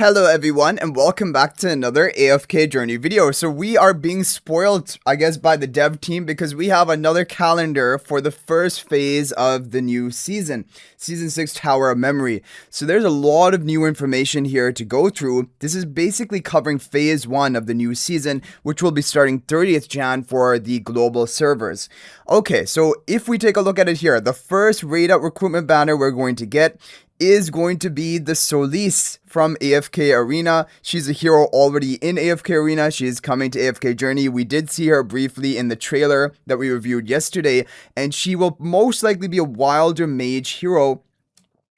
Hello everyone and welcome back to another AFK journey video. So we are being spoiled, I guess, by the dev team because we have another calendar for the first phase of the new season. Season 6 Tower of Memory. So there's a lot of new information here to go through. This is basically covering phase 1 of the new season, which will be starting 30th Jan for the global servers. Okay, so if we take a look at it here, the first raid out recruitment banner we're going to get is going to be the Solise from AFK Arena. She's a hero already in AFK Arena. She's coming to AFK Journey. We did see her briefly in the trailer that we reviewed yesterday, and she will most likely be a wilder mage hero.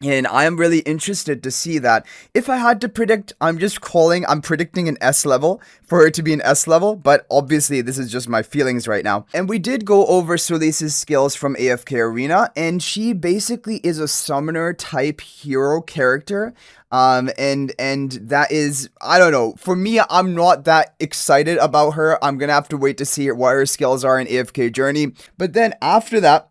And I am really interested to see that. If I had to predict, I'm predicting an S level, for her to be an S level, but obviously this is just my feelings right now. And we did go over Solise's skills from AFK Arena, and she basically is a summoner type hero character. And that is, I don't know, for me, I'm not that excited about her. I'm gonna have to wait to see what her skills are in AFK Journey. But then after that,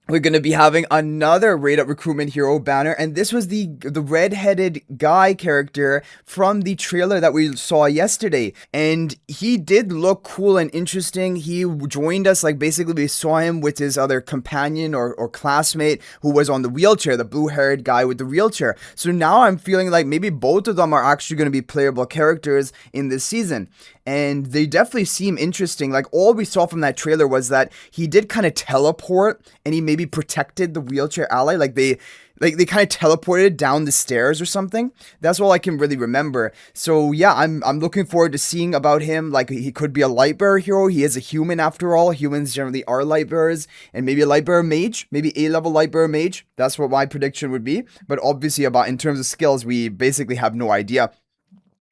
we're going to be having another raid up recruitment hero banner, and this was the red-headed guy character from the trailer that we saw yesterday, and he did look cool and interesting. He joined us, like basically we saw him with his other companion or classmate who was on the wheelchair, the blue-haired guy with the wheelchair. So now I'm feeling like maybe both of them are actually going to be playable characters in this season. And they definitely seem interesting. Like, all we saw from that trailer was that he did kind of teleport, and he maybe protected the wheelchair ally. Like they kind of teleported down the stairs or something. That's all I can really remember. So yeah, I'm looking forward to seeing about him. Like, he could be a light bearer hero. He is a human after all. Humans generally are light bearers, and maybe a light bearer mage, maybe A-level light bearer mage. That's what my prediction would be. But obviously, in terms of skills, we basically have no idea.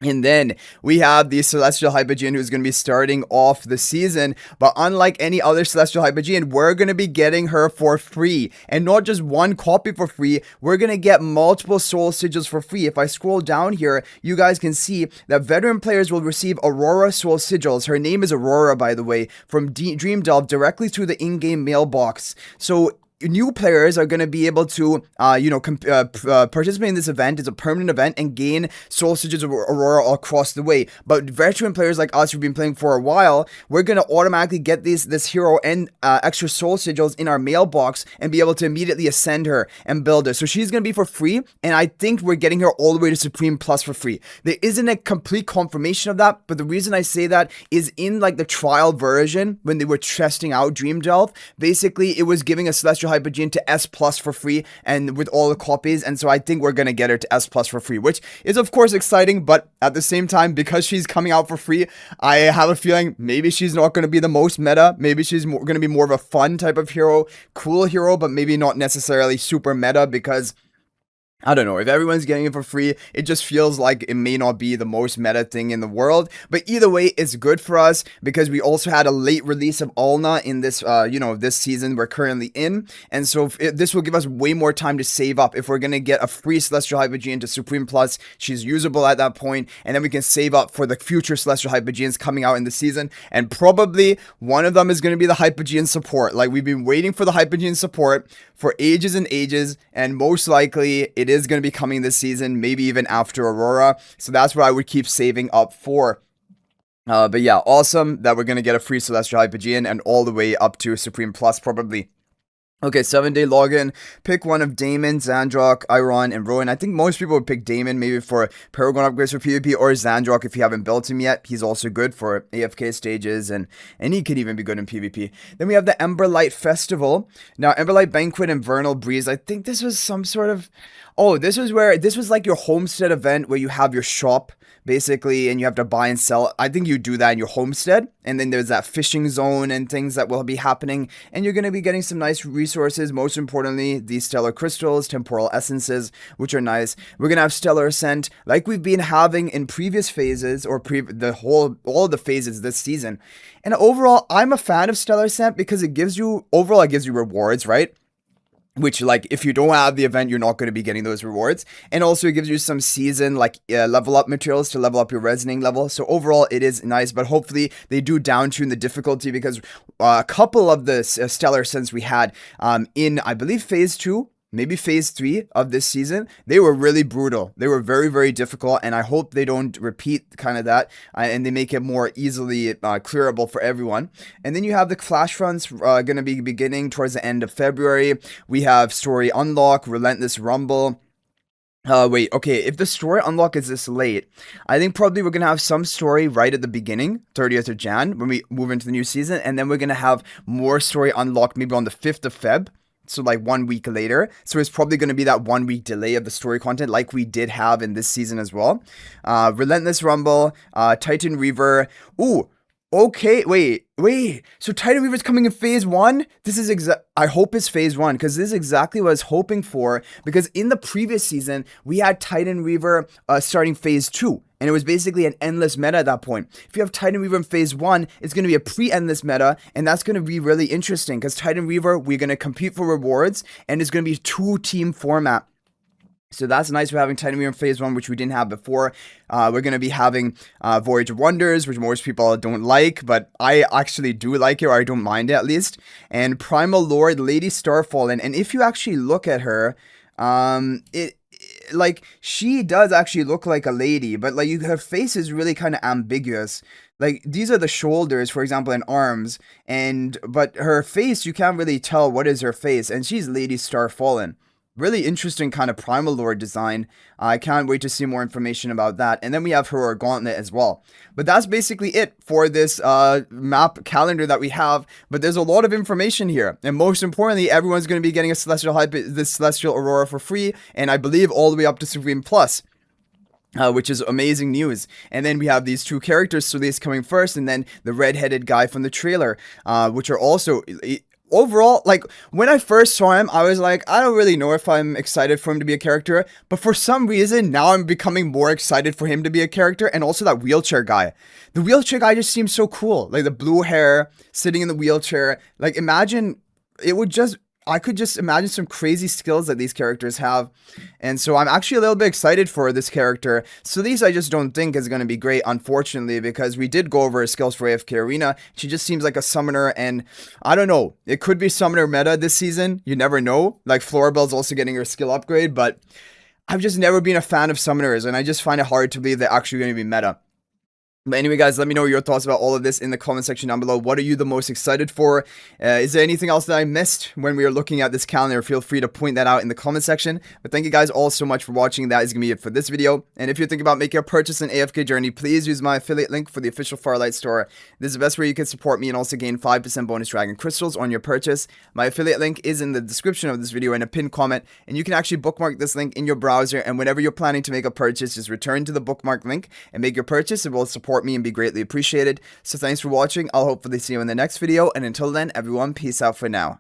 And then we have the Celestial Hypogean who's going to be starting off the season. But unlike any other Celestial Hypogean, we're going to be getting her for free. And not just one copy for free, we're going to get multiple soul sigils for free. If I scroll down here, you guys can see that veteran players will receive Aurora soul sigils. Her name is Aurora, by the way, from Dream Delve directly through the in-game mailbox. So new players are going to be able to, participate in this event. It's a permanent event and gain soul sigils of Aurora across the way. But veteran players like us who've been playing for a while, we're going to automatically get this hero and extra soul sigils in our mailbox and be able to immediately ascend her and build her. So she's going to be for free, and I think we're getting her all the way to Supreme Plus for free. There isn't a complete confirmation of that, but the reason I say that is in like the trial version when they were testing out Dream Delve, basically it was giving a Celestial Hypogean to S Plus for free and with all the copies, and so I think we're gonna get her to S Plus for free, which is of course exciting, but at the same time, because she's coming out for free, I have a feeling maybe she's not gonna be the most meta. Maybe she's gonna be more of a fun type of hero, cool hero, but maybe not necessarily super meta, because I don't know, if everyone's getting it for free, it just feels like it may not be the most meta thing in the world. But either way, it's good for us because we also had a late release of Ulna in this, this season we're currently in. And so this will give us way more time to save up. If we're going to get a free Celestial Hypogean to Supreme Plus, she's usable at that point. And then we can save up for the future Celestial Hypogeans coming out in the season. And probably one of them is going to be the Hypogean support. Like, we've been waiting for the Hypogean support for ages and ages. And most likely it is going to be coming this season, maybe even after Aurora. So that's what I would keep saving up for. But yeah, awesome that we're going to get a free Celestial Hypogean and all the way up to Supreme Plus probably. Okay, 7-day login. Pick one of Damon, Zandrock, Iron, and Rowan. I think most people would pick Damon maybe for Paragon upgrades for PvP, or Zandrock if you haven't built him yet. He's also good for AFK stages, and he could even be good in PvP. Then we have the Emberlight Festival. Now, Emberlight Banquet and Vernal Breeze. I think this was some sort of... Oh, this was like your homestead event where you have your shop, basically, and you have to buy and sell. I think you do that in your homestead, and then there's that fishing zone and things that will be happening, and you're going to be getting some nice resources, most importantly, these stellar crystals, temporal essences, which are nice. We're going to have stellar ascent, like we've been having in previous phases, or all the phases this season. And overall, I'm a fan of stellar ascent because it gives you rewards, right? Which, like, if you don't have the event, you're not going to be getting those rewards. And also, it gives you some season, like, level up materials to level up your resonating level. So, overall, it is nice. But hopefully, they do down-tune the difficulty because a couple of the stellar ascents we had in, I believe, Phase 2 maybe phase 3 of this season, they were really brutal. They were very, very difficult, and I hope they don't repeat kind of that, and they make it more easily clearable for everyone. And then you have the flash runs going to be beginning towards the end of February. We have Story Unlock, Relentless Rumble. Wait, okay, if the story unlock is this late, I think probably we're gonna have some story right at the beginning, 30th of Jan, when we move into the new season, and then we're gonna have more story unlocked maybe on the 5th of Feb, so like 1 week later. So it's probably gonna be that 1 week delay of the story content like we did have in this season as well. Relentless Rumble, Titan Reaver, ooh, okay, wait. So Titan Reaver's coming in phase 1? This is I hope it's phase 1, because this is exactly what I was hoping for, because in the previous season, we had Titan Reaver starting phase 2, and it was basically an endless meta at that point. If you have Titan Reaver in phase 1, it's going to be a pre-endless meta, and that's going to be really interesting, because Titan Reaver, we're going to compete for rewards, and it's going to be a 2-team format. So that's nice. We're having Titan Reaver in phase 1, which we didn't have before. We're going to be having Voyage of Wonders, which most people don't like, but I actually do like it, or I don't mind it at least. And Primal Lord, Lady Starfallen. And if you actually look at her, like, she does actually look like a lady, but like her face is really kind of ambiguous. Like, these are the shoulders, for example, and arms, but her face, you can't really tell what is her face, and she's Lady Starfallen. Really interesting kind of Primal Lord design. I can't wait to see more information about that. And then we have her Gauntlet as well. But that's basically it for this map calendar that we have. But there's a lot of information here. And most importantly, everyone's going to be getting a this Celestial Aurora for free. And I believe all the way up to Supreme Plus. Which is amazing news. And then we have these 2 characters, Solis coming first, and then the red-headed guy from the trailer, which are also... Overall, like, when I first saw him, I was like, I don't really know if I'm excited for him to be a character, but for some reason, now I'm becoming more excited for him to be a character, and also that wheelchair guy. The wheelchair guy just seems so cool, like the blue hair, sitting in the wheelchair. Like, imagine, I could just imagine some crazy skills that these characters have. And so I'm actually a little bit excited for this character. So these I just don't think is going to be great, unfortunately, because we did go over her skills for AFK Arena. She just seems like a summoner, and I don't know. It could be summoner meta this season. You never know. Like, Florabelle's also getting her skill upgrade, but I've just never been a fan of summoners, and I just find it hard to believe they're actually going to be meta. But anyway, guys, let me know your thoughts about all of this in the comment section down below. What are you the most excited for? Is there anything else that I missed when we were looking at this calendar? Feel free to point that out in the comment section. But thank you guys all so much for watching. That is going to be it for this video. And if you're thinking about making a purchase in AFK Journey, please use my affiliate link for the official Farlight store. This is the best way you can support me and also gain 5% bonus dragon crystals on your purchase. My affiliate link is in the description of this video in a pinned comment. And you can actually bookmark this link in your browser. And whenever you're planning to make a purchase, just return to the bookmark link and make your purchase. It will support me and be greatly appreciated. So thanks for watching. I'll hopefully see you in the next video, and until then, everyone, peace out for now.